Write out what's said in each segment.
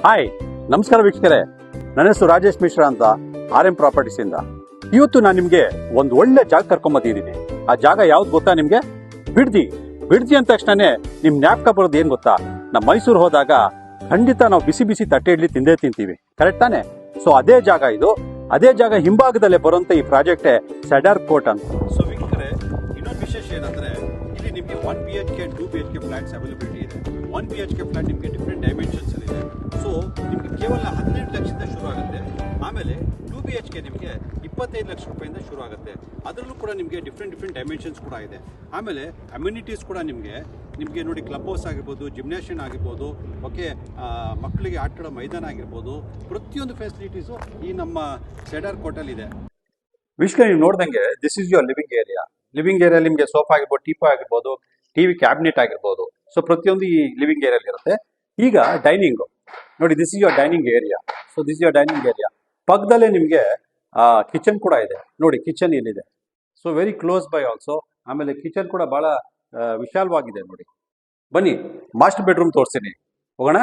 Hi, ನಮಸ್ಕಾರ ವೀಕ್ಷಕರೇ. ನನ್ನ ಹೆಸರು ರಾಜೇಶ್ ಮಿಶ್ರಾ ಅಂತ, RM ಪ್ರಾಪರ್ಟೀಸ್ ಇಂದ. ಇವತ್ತು ನಾನು ನಿಮ್ಗೆ ಒಂದು ಒಳ್ಳೆ ಜಾಗ ಕರ್ಕೊಂಬಂದಿದ್ದೀನಿ. ಆ ಜಾಗ ಯಾವ್ದು ಗೊತ್ತಾ ನಿಮ್ಗೆ? ಬಿಡ್ದಿ. ಬಿಡ್ದಿ ಅಂದ ತಕ್ಷಣನೇ ನಿಮ್ ಜ್ಞಾಪಕ ಬರೋದು ಏನ್ ಗೊತ್ತಾ? ನಮ್ಮ ಮೈಸೂರು ಹೋದಾಗ ಖಂಡಿತ ನಾವು ಬಿಸಿ ಬಿಸಿ ತಟ್ಟೆ ಇಡ್ಲಿ ತಿಂದೇ ತಿಂತೀವಿ, ಕರೆಕ್ಟ್ ತಾನೆ? ಸೊ ಅದೇ ಜಾಗ ಇದು. ಅದೇ ಜಾಗ ಹಿಂಭಾಗದಲ್ಲೇ ಬರುವಂತ ಈ ಪ್ರಾಜೆಕ್ಟ್ ಸೆಡರ್ ಕೋರ್ಟ್ ಅಂತ. ಸೊ ವೀಕ್ಷಕರೇ, ಇನ್ನೊಂದು ವಿಶೇಷ ಏನಂದ್ರೆ ಇಲ್ಲಿ ನಿಮ್ಗೆ 1 BHK 2 BHK ಫ್ಲಾಟ್ಸ್ ಅವೈಲಬಿಲಿಟಿ ಇದೆ. 1 BHK ಫ್ಲಾಟ್ ನಿಮ್ಗೆ ಡಿಫ್ರೆಂಟ್ ಡೈಮೆನ್ಷನ್ಸ್ ಇದೆ. ಸೊ ನಿಮ್ಗೆ ಕೇವಲ 18 ಲಕ್ಷದಿಂದ ಶುರು ಆಗುತ್ತೆ. ಆಮೇಲೆ 2 BHK ನಿಮಗೆ 25 ಲಕ್ಷ ರೂಪಾಯಿಂದ ಶುರು ಆಗುತ್ತೆ. ಅದರಲ್ಲೂ ಕೂಡ ನಿಮಗೆ ಡಿಫ್ರೆಂಟ್ ಡೈಮೆನ್ಷನ್ಸ್ ಕೂಡ ಇದೆ. ಆಮೇಲೆ ಅಮ್ಯುನಿಟೀಸ್ ಕೂಡ ನಿಮಗೆ ನೋಡಿ, ಕ್ಲಬ್ ಹೌಸ್ ಆಗಿರ್ಬೋದು, ಜಿಮ್ನೇಷಿಯಂ ಆಗಿರ್ಬೋದು, ಓಕೆ, ಮಕ್ಕಳಿಗೆ ಆಟಾಡೋ ಮೈದಾನ ಆಗಿರ್ಬೋದು, ಪ್ರತಿಯೊಂದು ಫೆಸಿಲಿಟೀಸು ಈ ನಮ್ಮ ಸೆಡರ್ ಕೋರ್ಟಲ್ಲಿ ಇದೆ. ವಿಶ್ವ ನೀವು ನೋಡ್ದಂಗೆ this is your living area. Living area ನಿಮಗೆ ಸೋಫಾ ಆಗಿರ್ಬೋದು, ಟೀಪಾ ಆಗಿರ್ಬೋದು, ಟಿವಿ ಕ್ಯಾಬಿನೆಟ್ ಆಗಿರ್ಬೋದು. ಸೊ ಪ್ರತಿಯೊಂದು ಈ ಲಿವಿಂಗ್ ಏರಿಯಲ್ಲಿ ಇರುತ್ತೆ. ಈಗ ಡೈನಿಂಗು ನೋಡಿ, this is your dining area. So this your dining area. ಪಕ್ಕದಲ್ಲೇ ನಿಮಗೆ ಕಿಚನ್ ಕೂಡ ಇದೆ. ನೋಡಿ ಕಿಚನ್ ಏನಿದೆ, so very close by also. ಆಮೇಲೆ ಕಿಚನ್ ಕೂಡ ಬಹಳ ವಿಶಾಲವಾಗಿದೆ. ನೋಡಿ, ಬನ್ನಿ ಮಾಸ್ಟರ್ ಬೆಡ್ರೂಮ್ ತೋರಿಸ್ತೀನಿ, ಹೋಗೋಣ.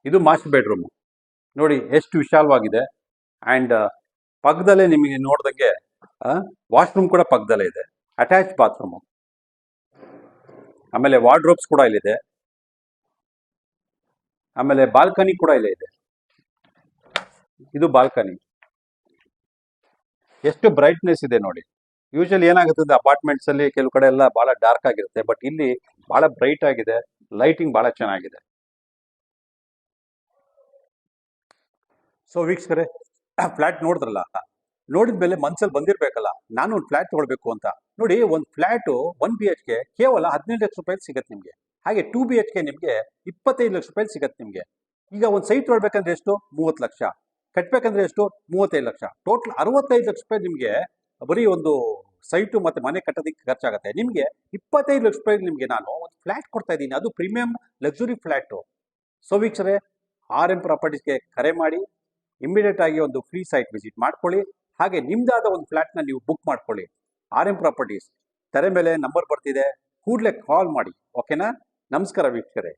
ಇದು ಮಾಸ್ಟರ್ ಬೆಡ್ರೂಮ್. ನೋಡಿ ಎಷ್ಟು ವಿಶಾಲವಾಗಿದೆ. ಆ್ಯಂಡ್ ಪಕ್ಕದಲ್ಲೇ ನಿಮಗೆ ನೋಡ್ದಂಗೆ ವಾಶ್ರೂಮ್ ಕೂಡ ಪಕ್ಕದಲ್ಲೇ ಇದೆ, ಅಟ್ಯಾಚ್ ಬಾತ್ರೂಮು. ಆಮೇಲೆ ವಾರ್ಡ್ರೋಬ್ಸ್ ಕೂಡ ಇಲ್ಲಿದೆ. ಆಮೇಲೆ ಬಾಲ್ಕನಿ ಕೂಡ ಇಲ್ಲೇ ಇದೆ. ಇದು ಬಾಲ್ಕನಿ. ಎಷ್ಟು ಬ್ರೈಟ್ನೆಸ್ ಇದೆ ನೋಡಿ. ಯೂಶಲಿ ಏನಾಗುತ್ತೆ ಅಪಾರ್ಟ್ಮೆಂಟ್ಸ್ ಅಲ್ಲಿ ಕೆಲವು ಕಡೆ ಎಲ್ಲ ಬಹಳ ಡಾರ್ಕ್ ಆಗಿರುತ್ತೆ, ಬಟ್ ಇಲ್ಲಿ ಬಹಳ ಬ್ರೈಟ್ ಆಗಿದೆ. ಲೈಟಿಂಗ್ ಬಹಳ ಚೆನ್ನಾಗಿದೆ. ಸೊ ವೀಕ್ಷಕರೇ, ಫ್ಲಾಟ್ ನೋಡಿದ್ರಲ್ಲ, ನೋಡಿದ್ಮೇಲೆ ಮನ್ಸಲ್ಲಿ ಬಂದಿರ್ಬೇಕಲ್ಲ, ನಾನು ಒಂದು ಫ್ಲಾಟ್ ತಗೊಳ್ಬೇಕು ಅಂತ. ನೋಡಿ, ಒಂದು ಫ್ಲಾಟು 1 BHK ಕೇವಲ 17 ಲಕ್ಷ ರೂಪಾಯಿ ಸಿಗತ್ತೆ ನಿಮಗೆ. ಹಾಗೆ 2 BHK ನಿಮಗೆ 25 ಲಕ್ಷ ರೂಪಾಯಿ ಸಿಗತ್ತೆ ನಿಮಗೆ. ಈಗ ಒಂದು ಸೈಟ್ ತೊಗೊಳ್ಬೇಕಂದ್ರೆ ಎಷ್ಟು? 30 ಲಕ್ಷ. ಕಟ್ಬೇಕಂದ್ರೆ ಎಷ್ಟು? 35 ಲಕ್ಷ. ಟೋಟಲ್ 65 ಲಕ್ಷ ರೂಪಾಯಿ ನಿಮಗೆ ಬರೀ ಒಂದು ಸೈಟು ಮತ್ತೆ ಮನೆ ಕಟ್ಟೋದಕ್ಕೆ ಖರ್ಚಾಗುತ್ತೆ. ನಿಮಗೆ 25 ಲಕ್ಷ ರೂಪಾಯಿ ನಿಮಗೆ ನಾನು ಒಂದು ಫ್ಲಾಟ್ ಕೊಡ್ತಾ ಇದ್ದೀನಿ, ಅದು ಪ್ರೀಮಿಯಂ ಲಕ್ಸುರಿ ಫ್ಲಾಟು. ಸೊ ವೀಕ್ಷಕರೇ, RM ಪ್ರಾಪರ್ಟೀಸ್ಗೆ ಕರೆ ಮಾಡಿ, ಇಮಿಡಿಯೇಟ್ ಆಗಿ ಒಂದು ಫ್ರೀ ಸೈಟ್ ವಿಸಿಟ್ ಮಾಡ್ಕೊಳ್ಳಿ. ಹಾಗೆ ನಿಮ್ದಾದ ಒಂದು ಫ್ಲಾಟ್ನ ನೀವು ಬುಕ್ ಮಾಡ್ಕೊಳ್ಳಿ. RM ಪ್ರಾಪರ್ಟೀಸ್ ತೆರೆ ಮೇಲೆ ನಂಬರ್ ಬರ್ತಿದೆ, ಕೂಡಲೇ ಕಾಲ್ ಮಾಡಿ. ಓಕೆನಾ? ನಮಸ್ಕಾರ ವೀಕ್ಷಕರೇ.